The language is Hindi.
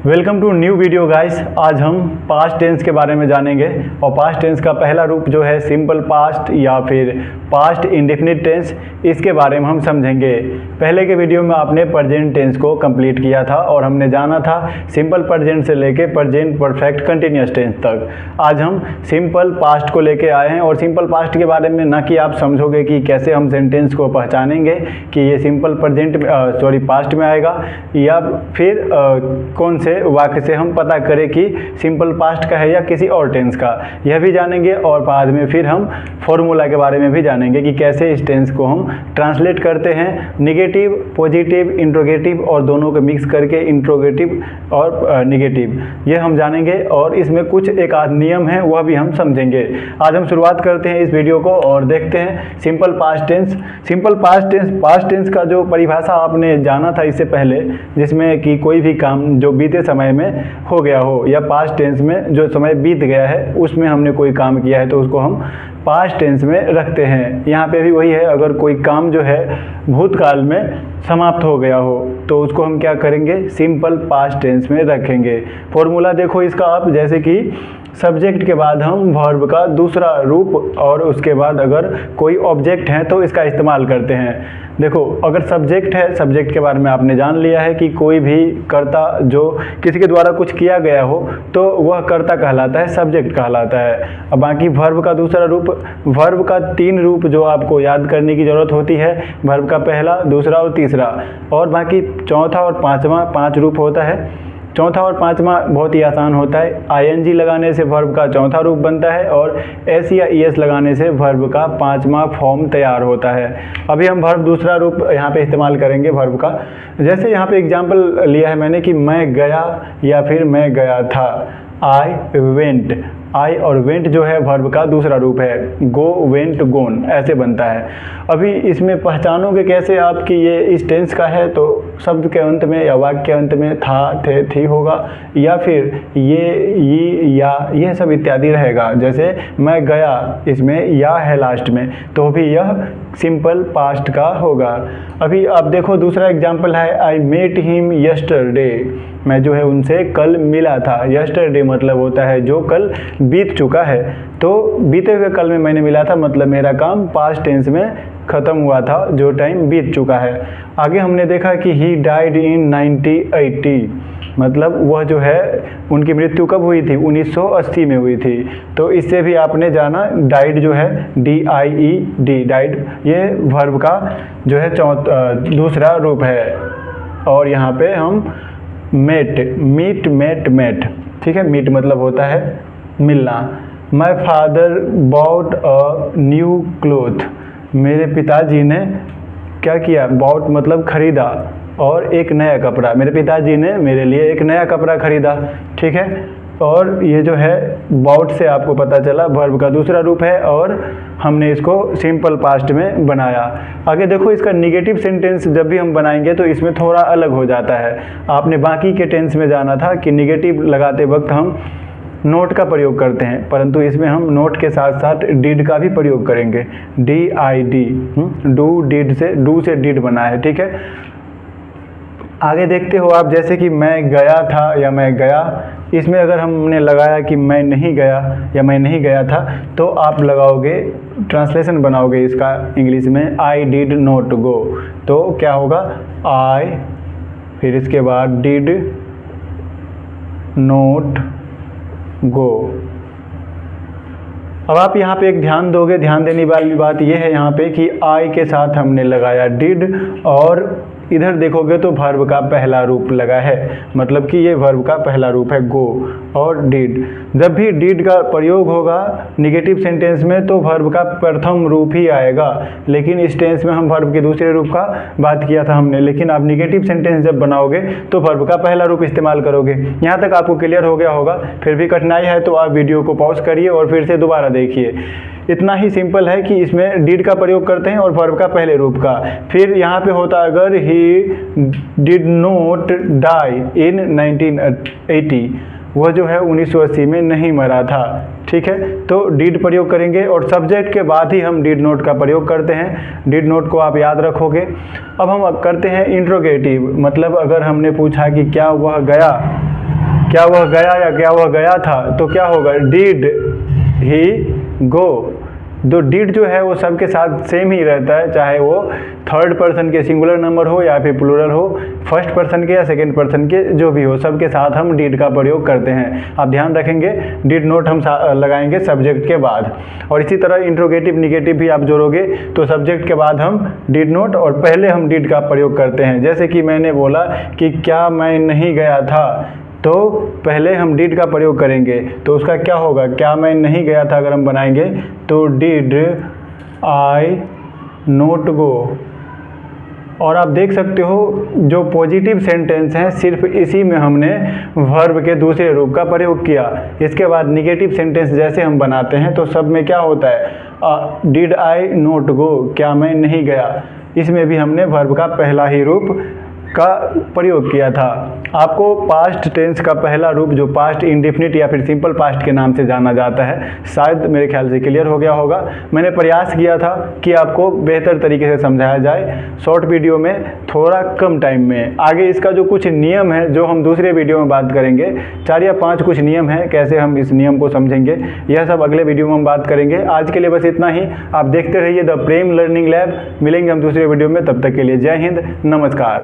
Welcome to new video guys. आज हम पास्ट टेंस के बारे में जानेंगे और पास्ट टेंस का पहला रूप जो है सिंपल पास्ट या फिर पास्ट इंडेफिनिट टेंस, इसके बारे में हम समझेंगे। पहले के वीडियो में आपने प्रेजेंट टेंस को कंप्लीट किया था और हमने जाना था सिंपल प्रेजेंट से लेके प्रेजेंट परफेक्ट कंटिन्यूअस टेंस तक। आज हम सिंपल पास्ट को लेके आए हैं और सिंपल पास्ट के बारे में ना कि आप समझोगे कि कैसे हम सेंटेंस को पहचानेंगे कि ये सिंपल पास्ट में आएगा या फिर कौन से वाक्य से हम पता करें कि सिंपल पास्ट का है या किसी और टेंस का, यह भी जानेंगे। और बाद में फिर हम फॉर्मूला के बारे में भी जानेंगे कि कैसे इस टेंस को हम ट्रांसलेट करते हैं, निगेटिव, पॉजिटिव, इंट्रोगेटिव और दोनों को मिक्स करके इंट्रोगेटिव और निगेटिव, ये हम जानेंगे। और इसमें कुछ एक आध नियम है वह भी हम समझेंगे। आज हम शुरुआत करते हैं इस वीडियो को और देखते हैं simple past tense. Simple past tense का जो परिभाषा आपने जाना था इससे पहले, जिसमें कि कोई भी काम जो बीते समय में हो गया हो या पास्ट टेंस में जो समय बीत गया है उसमें हमने कोई काम किया है तो उसको हम पास्ट टेंस में रखते हैं। यहाँ पे भी वही है, अगर कोई काम जो है भूतकाल में समाप्त हो गया हो तो उसको हम क्या करेंगे, सिंपल पास्ट टेंस में रखेंगे। फॉर्मूला देखो इसका आप, जैसे कि सब्जेक्ट के बाद हम वर्ब का दूसरा रूप और उसके बाद अगर कोई ऑब्जेक्ट है तो इसका इस्तेमाल करते हैं। देखो, अगर सब्जेक्ट है, सब्जेक्ट के बारे में आपने जान लिया है कि कोई भी कर्ता जो किसी के द्वारा कुछ किया गया हो तो वह कर्ता कहलाता है, सब्जेक्ट कहलाता है। अब बाकी वर्ब का दूसरा रूप, वर्ब का 3 रूप जो आपको याद करने की ज़रूरत होती है, वर्ब का पहला, दूसरा और तीसरा, और बाकी चौथा और पाँचवा 5 रूप होता है। चौथा और पाँचवा बहुत ही आसान होता है। आईएनजी लगाने से वर्ब का चौथा रूप बनता है और एस या ईएस लगाने से वर्ब का 5वां फॉर्म तैयार होता है। अभी हम वर्ब दूसरा रूप यहाँ पे इस्तेमाल करेंगे वर्ब का। जैसे यहाँ पे एग्जांपल लिया है मैंने कि मैं गया या फिर मैं गया था, आई वेंट। आई और वेंट जो है वर्ब का दूसरा रूप है, गो, वेंट, गोन, ऐसे बनता है। अभी इसमें पहचानोगे कैसे आप कि ये इस टेंस का है, तो शब्द के अंत में या वाक्य के अंत में था, थे, थी होगा या फिर ये, या, ये सब इत्यादि रहेगा। जैसे मैं गया, इसमें या है लास्ट में, तो भी यह सिंपल पास्ट का होगा। अभी आप देखो दूसरा एग्जाम्पल है, आई मेट हिम यस्टरडे। मैं जो है उनसे कल मिला था। यस्टरडे मतलब होता है जो कल बीत चुका है, तो बीते हुए कल में मैंने मिला था, मतलब मेरा काम पास्ट टेंस में ख़त्म हुआ था, जो टाइम बीत चुका है। आगे हमने देखा कि ही डाइड इन 1980, मतलब वह जो है उनकी मृत्यु कब हुई थी, 1980 में हुई थी। तो इससे भी आपने जाना डाइड जो है DIED, डाइड, ये वर्ब का जो है दूसरा रूप है। और यहाँ पे हम मेट, मीट, मेट, मेट, ठीक है। मीट मतलब होता है मिलना। My father bought a new cloth, मेरे पिताजी ने क्या किया, बॉट मतलब खरीदा, और एक नया कपड़ा, मेरे पिताजी ने मेरे लिए एक नया कपड़ा खरीदा, ठीक है। और ये जो है बॉट से आपको पता चला वर्ब का दूसरा रूप है और हमने इसको सिंपल पास्ट में बनाया। आगे देखो इसका निगेटिव सेंटेंस जब भी हम बनाएंगे तो इसमें थोड़ा अलग हो जाता है। आपने बाकी के टेंस में जाना था कि निगेटिव लगाते वक्त हम नोट का प्रयोग करते हैं, परंतु इसमें हम नोट के साथ साथ डिड का भी प्रयोग करेंगे। DID, डू, डिड से, डू से डिड बना है, ठीक है। आगे देखते हो आप, जैसे कि मैं गया था या मैं गया, इसमें अगर हमने लगाया कि मैं नहीं गया या मैं नहीं गया था तो आप लगाओगे, ट्रांसलेशन बनाओगे इसका इंग्लिश में, आई डिड नॉट गो, तो क्या होगा, आई, फिर इसके बाद डिड नॉट गो। अब आप यहाँ पे एक ध्यान दोगे, ध्यान देने वाली बात यह है यहाँ पे कि आई के साथ हमने लगाया डिड, और इधर देखोगे तो वर्ब का पहला रूप लगा है, मतलब कि ये वर्ब का पहला रूप है गो और डिड। जब भी डिड का प्रयोग होगा निगेटिव सेंटेंस में तो वर्ब का प्रथम रूप ही आएगा, लेकिन इस टेंस में हम वर्ब के दूसरे रूप का बात किया था हमने। लेकिन आप निगेटिव सेंटेंस जब बनाओगे तो वर्ब का पहला रूप इस्तेमाल करोगे। यहाँ तक आपको क्लियर हो गया होगा। फिर भी कठिनाई है तो आप वीडियो को पॉज करिए और फिर से दोबारा देखिए। इतना ही सिंपल है कि इसमें डिड का प्रयोग करते हैं और वर्ब का पहले रूप का। फिर यहाँ पे होता अगर ही डिड नॉट डाई इन 1980, वह जो है 1980 में नहीं मरा था, ठीक है। तो डिड प्रयोग करेंगे और सब्जेक्ट के बाद ही हम डिड नोट का प्रयोग करते हैं। डिड नोट को आप याद रखोगे। अब हम करते हैं इंट्रोगेटिव, मतलब अगर हमने पूछा कि क्या वह गया क्या वह गया या क्या वह गया था, तो क्या होगा, डिड ही गो। तो डिड जो है वो सबके साथ सेम ही रहता है, चाहे वो थर्ड पर्सन के सिंगुलर नंबर हो या फिर प्लूरल हो, फर्स्ट पर्सन के या सेकंड पर्सन के जो भी हो, सबके साथ हम डिड का प्रयोग करते हैं। आप ध्यान रखेंगे डिड नोट हम लगाएंगे सब्जेक्ट के बाद। और इसी तरह इंट्रोगेटिव निगेटिव भी आप जोड़ोगे तो सब्जेक्ट के बाद हम डिड नोट और पहले हम डिड का प्रयोग करते हैं। जैसे कि मैंने बोला कि क्या मैं नहीं गया था, तो पहले हम डिड का प्रयोग करेंगे, तो उसका क्या होगा, क्या मैं नहीं गया था अगर हम बनाएंगे तो डिड आई नोट गो। और आप देख सकते हो जो पॉजिटिव सेंटेंस हैं सिर्फ इसी में हमने वर्ब के दूसरे रूप का प्रयोग किया। इसके बाद निगेटिव सेंटेंस जैसे हम बनाते हैं तो सब में क्या होता है, डिड आई नोट गो, क्या मैं नहीं गया, इसमें भी हमने वर्ब का पहला ही रूप का प्रयोग किया था। आपको पास्ट टेंस का पहला रूप जो पास्ट इंडेफिनिट या फिर सिंपल पास्ट के नाम से जाना जाता है, शायद मेरे ख्याल से क्लियर हो गया होगा। मैंने प्रयास किया था कि आपको बेहतर तरीके से समझाया जाए शॉर्ट वीडियो में, थोड़ा कम टाइम में। आगे इसका जो कुछ नियम है जो हम दूसरे वीडियो में बात करेंगे, 4 या 5 कुछ नियम हैं, कैसे हम इस नियम को समझेंगे, यह सब अगले वीडियो में हम बात करेंगे। आज के लिए बस इतना ही। आप देखते रहिए द प्रेम लर्निंग लैब। मिलेंगे हम दूसरे वीडियो में, तब तक के लिए जय हिंद, नमस्कार।